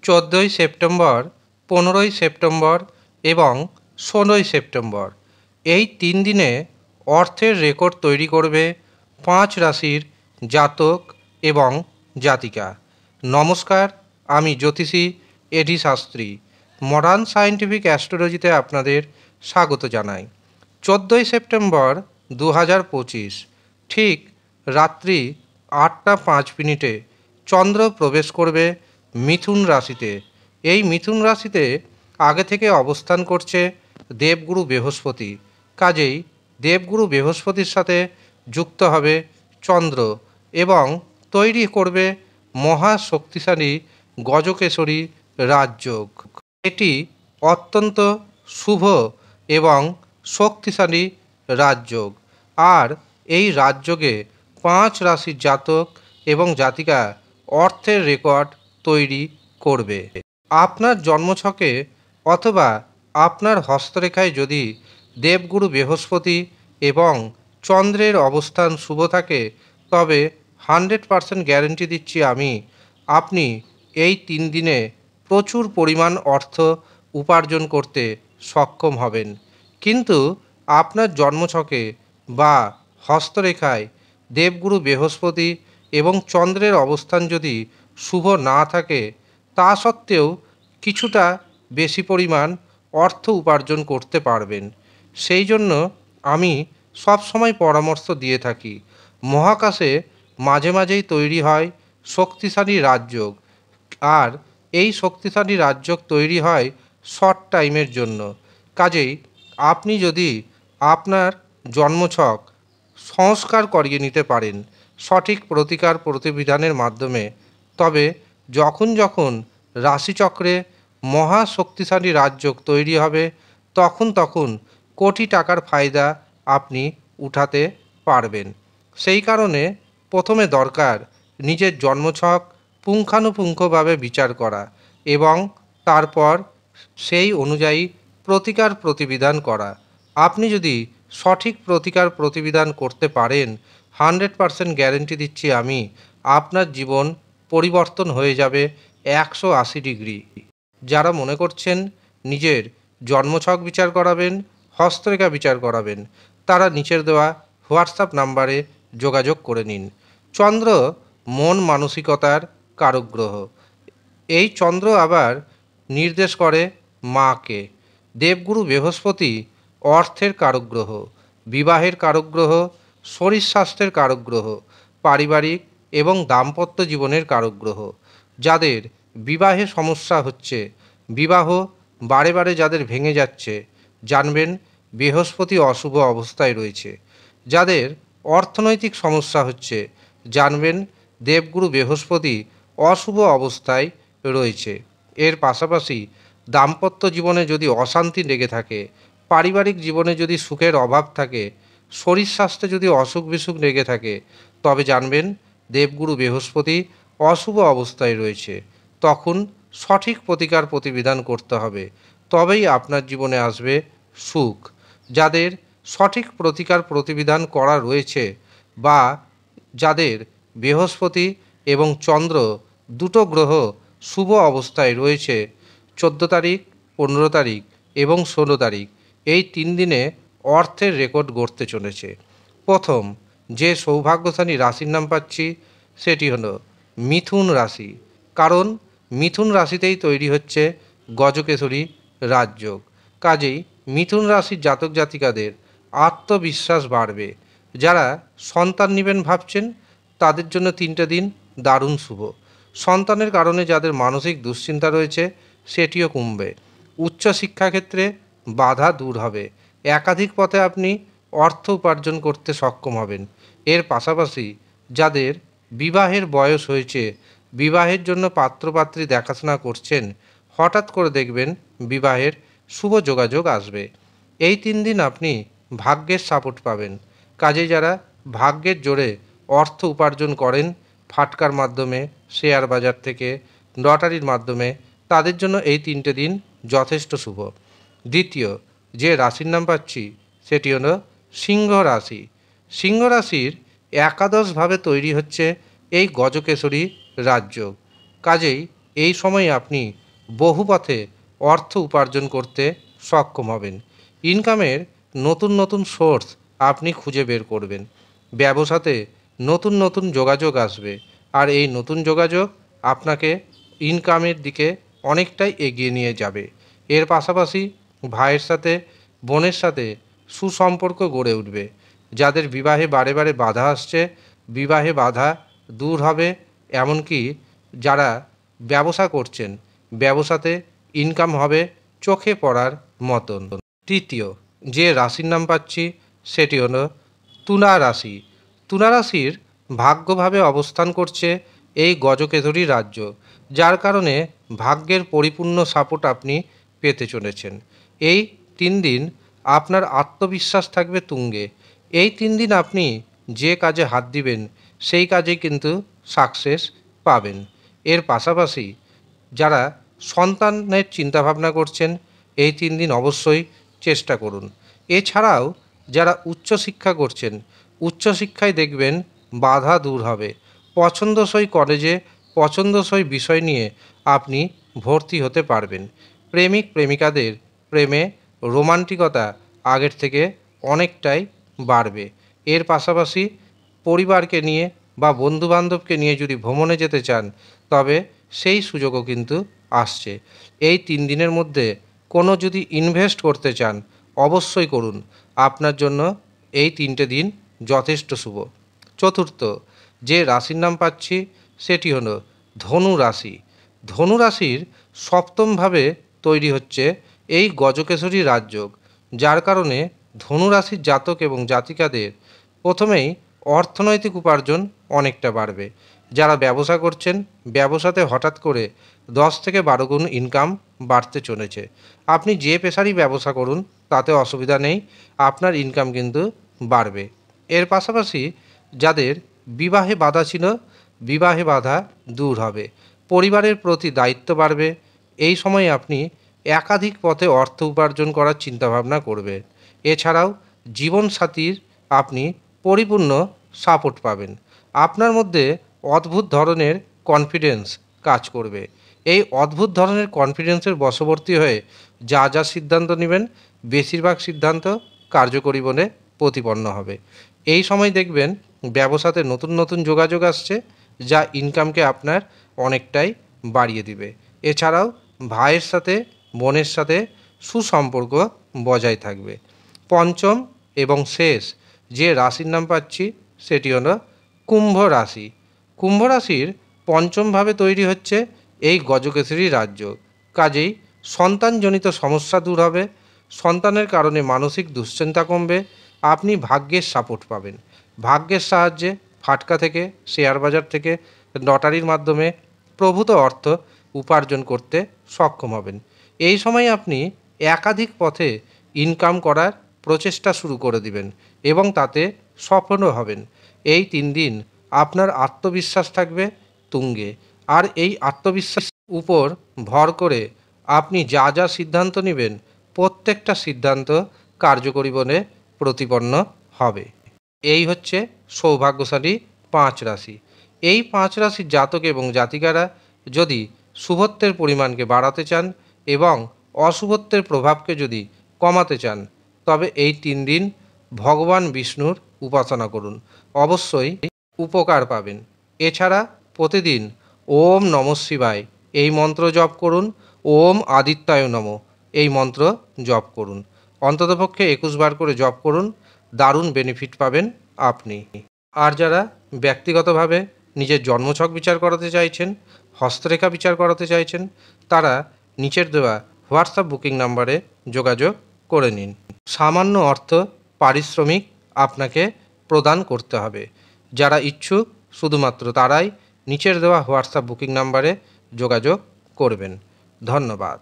14ই September, 15ই September এবং 16ই September এই 3 দিনে অর্থের রেকর্ড তৈরি করবে 5 রাশির জাতক এবং জাতিকা। নমস্কার, আমি জ্যোতিষী এডি শাস্ত্রী। মডার্ন সায়েন্টিফিক অ্যাস্ট্রোলজিতে আপনাদের স্বাগত জানাই। 14ই সেপ্টেম্বর 2025 ঠিক রাত্রি 8টা 5 মিনিটে চন্দ্র প্রবেশ করবে মিথুন রাশিতে। এই মিথুন রাশিতে আগে থেকে অবস্থান করছে দেবগুরু বৃহস্পতি। কাজেই দেবগুরু বৃহস্পতির সাথে যুক্ত হবে চন্দ্র এবং তৈরি করবে মহা শক্তিশালী গজকেশরী রাজযোগ। এটি অত্যন্ত শুভ এবং শক্তিশালী রাজযোগ। আর এই রাজযোগে 5 রাশির জাতক এবং জাতিকা অর্থের রেকর্ড তৈরি করবে। আপনার জন্মছকে অথবা আপনার হস্তরেখায় যদি দেবগুরু বৃহস্পতি এবং চন্দ্রের অবস্থান শুভ থাকে, তবে 100% গ্যারেন্টি দিচ্ছি আমি, আপনি এই 3 দিনে প্রচুর পরিমাণ অর্থ উপার্জন করতে সক্ষম হবেন। কিন্তু আপনার জন্মছকে বা হস্তরেখায় দেবগুরু বৃহস্পতি এবং চন্দ্রের অবস্থান যদি শুভ না থাকে, তা সত্ত্বেও কিছুটা বেশি পরিমাণ অর্থ উপার্জন করতে পারবেন। সেই জন্য আমি সবসময় পরামর্শ দিয়ে থাকি, মহাকাশে মাঝে মাঝেই তৈরি হয় শক্তিশালী রাজযোগ। আর এই শক্তিশালী রাজযোগ তৈরি হয় শর্ট টাইমের জন্য। কাজেই আপনি যদি আপনার জন্মছক সংস্কার করিয়ে নিতে পারেন সঠিক প্রতিকার প্রতিবিধানের মাধ্যমে, তবে যখন যখন রাশিচক্রে মহা শক্তিশালী রাজযোগ তৈরি হবে, তখন তখন কোটি টাকার ফায়দা আপনি উঠাতে পারবেন। সেই কারণে প্রথমে দরকার নিজের জন্মছক পুঙ্খানুপুঙ্খভাবে বিচার করা এবং তারপর সেই অনুযায়ী প্রতিকার প্রতিবিধান করা। আপনি যদি সঠিক প্রতিকার প্রতিবিধান করতে পারেন, 100% গ্যারেন্টি দিচ্ছি আমি, আপনার জীবন পরিবর্তন হয়ে যাবে 180 ডিগ্রি। যারা মনে করছেন নিজের জন্মছক বিচার করাবেন, হস্তরেখা বিচার করাবেন, তারা নিচের দেওয়া হোয়াটসঅ্যাপ নাম্বারে যোগাযোগ করে নিন। চন্দ্র মন মানসিকতার কারক গ্রহ। এই চন্দ্র আবার নির্দেশ করে মাকে। দেবগুরু বৃহস্পতি অর্থের কারক গ্রহ, বিবাহের কারক গ্রহ, শরীর স্বাস্থ্যের কারক গ্রহ, পারিবারিক এবং দাম্পত্য জীবনের কারক গ্রহ। যাদের বিবাহে সমস্যা হচ্ছে, বিবাহ বারে বারে যাদের ভেঙে যাচ্ছে, জানবেন বৃহস্পতি অশুভ অবস্থায় রয়েছে। যাদের অর্থনৈতিক সমস্যা হচ্ছে, জানবেন দেবগুরু বৃহস্পতি অশুভ অবস্থায় রয়েছে। এর পাশাপাশি দাম্পত্য জীবনে যদি অশান্তি লেগে থাকে, পারিবারিক জীবনে যদি সুখের অভাব থাকে, শরীর স্বাস্থ্যে যদি অসুখ বিসুখ লেগে থাকে, তবে জানবেন দেবগুরু বৃহস্পতি অশুভ অবস্থায় রয়েছে। তখন সঠিক প্রতিকার প্রতিবিধান করতে হবে, তবেই আপনার জীবনে আসবে সুখ। যাদের সঠিক প্রতিকার প্রতিবিধান করা রয়েছে বা যাদের বৃহস্পতি এবং চন্দ্র দুটো গ্রহ শুভ অবস্থায় রয়েছে, 14 তারিখ, 15 তারিখ এবং 16 তারিখ এই 3 দিনে অর্থের রেকর্ড গড়তে চলেছে। প্রথম যে সৌভাগ্যশালী রাশির নাম পাচ্ছি সেটি হলো মিথুন রাশি। কারণ মিথুন রাশিতেই তৈরি হচ্ছে গজকেশরী রাজযোগ। কাজেই মিথুন রাশির জাতক জাতিকাদের আত্মবিশ্বাস বাড়বে। যারা সন্তান নেবেন ভাবছেন, তাদের জন্য 3টে দিন দারুণ শুভ। সন্তানের কারণে যাদের মানসিক দুশ্চিন্তা রয়েছে, সেটিও কমবে। উচ্চশিক্ষাক্ষেত্রে বাধা দূর হবে। একাধিক পথে আপনি অর্থ উপার্জন করতে সক্ষম হবেন। এর পাশাপাশি যাদের বিবাহের বয়স হয়েছে, বিবাহের জন্য পাত্রপাত্রী দেখাশোনা করছেন, হঠাৎ করে দেখবেন বিবাহের শুভ যোগাযোগ আসবে। এই 3 দিন আপনি ভাগ্যের সাপোর্ট পাবেন। কাজে যারা ভাগ্যের জোরে অর্থ উপার্জন করেন, ফাটকার মাধ্যমে, শেয়ার বাজার থেকে, লটারির মাধ্যমে, তাদের জন্য এই 3টে দিন যথেষ্ট শুভ। দ্বিতীয় যে রাশির নাম পাচ্ছি সেটি হলো সিংহ রাশি। সিংহ রাশির একাদশভাবে তৈরি হচ্ছে এই গজকেশরী রাজযোগ। কাজেই এই সময়ে আপনি বহু পথে অর্থ উপার্জন করতে সক্ষম হবেন। ইনকামের নতুন নতুন সোর্স আপনি খুঁজে বের করবেন। ব্যবসাতে নতুন নতুন যোগাযোগ আসবে, আর এই নতুন যোগাযোগ আপনাকে ইনকামের দিকে অনেকটাই এগিয়ে নিয়ে যাবে। এর পাশাপাশি ভাইয়ের সাথে, বোনের সাথে সুসম্পর্ক গড়ে উঠবে। যাদের বিবাহে বারে বারে বাধা আসছে, বিবাহে বাধা দূর হবে। এমনকি যারা ব্যবসা করছেন, ব্যবসাতে ইনকাম হবে চোখে পড়ার মতন। তৃতীয় যে রাশির নাম পাচ্ছি সেটি হলো তুলা রাশি। তুলা রাশির ভাগ্যভাবে অবস্থান করছে এই গজকেসরী রাজ্য, যার কারণে ভাগ্যের পরিপূর্ণ সাপোর্ট আপনি পেতে চলেছেন। এই 3 দিন আপনার আত্মবিশ্বাস থাকবে তুঙ্গে। এই 3 দিন আপনি যে কাজে হাত দিবেন সেই কাজে কিন্তু সাকসেস পাবেন। এর পাশাপাশি যারা সন্তানের চিন্তাভাবনা করছেন, এই 3 দিন অবশ্যই চেষ্টা করুন। এছাড়াও যারা উচ্চশিক্ষা করছেন, উচ্চশিক্ষায় দেখবেন বাধা দূর হবে। পছন্দসই কলেজে পছন্দসই বিষয় নিয়ে আপনি ভর্তি হতে পারবেন। প্রেমিক প্রেমিকাদের প্রেমে রোমান্টিকতা আগের থেকে অনেকটাই বাড়বে। এর পাশাপাশি পরিবারকে নিয়ে বা বন্ধুবান্ধবকে নিয়ে যদি ভ্রমণে যেতে চান, তবে সেই সুযোগও কিন্তু আসছে। এই 3 দিনের মধ্যে কোনো যদি ইনভেস্ট করতে চান, অবশ্যই করুন। আপনার জন্য এই 3টে দিন যথেষ্ট শুভ। চতুর্থ যে রাশির নাম পাচ্ছি সেটি হলো ধনু রাশি। ধনু রাশির সপ্তমভাবে তৈরি হচ্ছে এই গজকেসরী রাজযোগ, যার কারণে ধনু রাশির জাতক এবং জাতিকাদের প্রথমেই অর্থনৈতিক উপার্জন অনেকটা বাড়বে। যারা ব্যবসা করছেন, ব্যবসাতে হঠাৎ করে 10 থেকে 12 গুণ ইনকাম বাড়তে চলেছে। আপনি যে পেশারই ব্যবসা করুন তাতে অসুবিধা নেই, আপনার ইনকাম কিন্তু বাড়বে। এর পাশাপাশি যাদের বিবাহে বাধা ছিল, বিবাহে বাধা দূর হবে। পরিবারের প্রতি দায়িত্ব বাড়বে। এই সময়ে আপনি একাধিক পথে অর্থ উপার্জন করার চিন্তাভাবনা করবেন। এছাড়াও জীবনসাথীর আপনি পরিপূর্ণ সাপোর্ট পাবেন। আপনার মধ্যে অদ্ভুত ধরনের কনফিডেন্স কাজ করবে। এই অদ্ভুত ধরনের কনফিডেন্সের বশবর্তী হয়ে যা যা সিদ্ধান্ত নেবেন, বেশিরভাগ সিদ্ধান্ত কার্যকরী বলে প্রতিপন্ন হবে। এই সময় দেখবেন ব্যবসাতে নতুন নতুন যোগাযোগ আসছে, যা ইনকামকে আপনার অনেকটাই বাড়িয়ে দিবে। এছাড়াও ভাইয়ের সাথে, বোনের সাথে সুসম্পর্ক বজায় থাকবে। পঞ্চম এবং শেষ যে রাশির নাম পাচ্ছি সেটি হলো কুম্ভ রাশি। কুম্ভ রাশির পঞ্চমভাবে তৈরি হচ্ছে এই গজকেসরী রাজ্য, কাজেই সন্তানজনিত সমস্যা দূর হবে। সন্তানের কারণে মানসিক দুশ্চিন্তা কমবে। আপনি ভাগ্যের সাপোর্ট পাবেন। ভাগ্যের সাহায্যে ফাটকা থেকে, শেয়ার বাজার থেকে, লটারির মাধ্যমে প্রভূত অর্থ উপার্জন করতে সক্ষম হবেন। এই সময় আপনি একাধিক পথে ইনকাম করার প্রচেষ্টা শুরু করে দিবেন এবং তাতে সফলও হবেন। এই 3 দিন আপনার আত্মবিশ্বাস থাকবে তুঙ্গে, আর এই আত্মবিশ্বাস উপর ভর করে আপনি যা যা সিদ্ধান্ত নেবেন, প্রত্যেকটা সিদ্ধান্ত কার্যকরী বলে প্রতিপন্ন হবে। এই হচ্ছে সৌভাগ্যশালী 5 রাশি। এই 5 রাশির জাতক এবং জাতিকারা যদি শুভত্বের পরিমাণকে বাড়াতে চান এবং অশুভত্বের প্রভাবকে যদি কমাতে চান, তবে এই 3 দিন ভগবান বিষ্ণুর উপাসনা করুন, অবশ্যই উপকার পাবেন। এছাড়া প্রতিদিন ওম নমঃ শিবায় এই মন্ত্র জপ করুন, ওম আদিত্যায় নমঃ এই মন্ত্র জপ করুন। অন্ততপক্ষে 21 বার করে জপ করুন, দারুণ বেনিফিট পাবেন আপনি। আর যারা ব্যক্তিগতভাবে নিজের জন্মছক বিচার করাতে চাইছেন, হস্তরেখা বিচার করাতে চাইছেন, তারা নিচের দেওয়া হোয়াটসঅ্যাপ বুকিং নাম্বারে যোগাযোগ করে নিন। সামান্য অর্থ পারিশ্রমিক আপনাকে প্রদান করতে হবে। যারা ইচ্ছুক শুধুমাত্র তারাই নিচের দেওয়া হোয়াটসঅ্যাপ বুকিং নাম্বারে যোগাযোগ করবেন। ধন্যবাদ।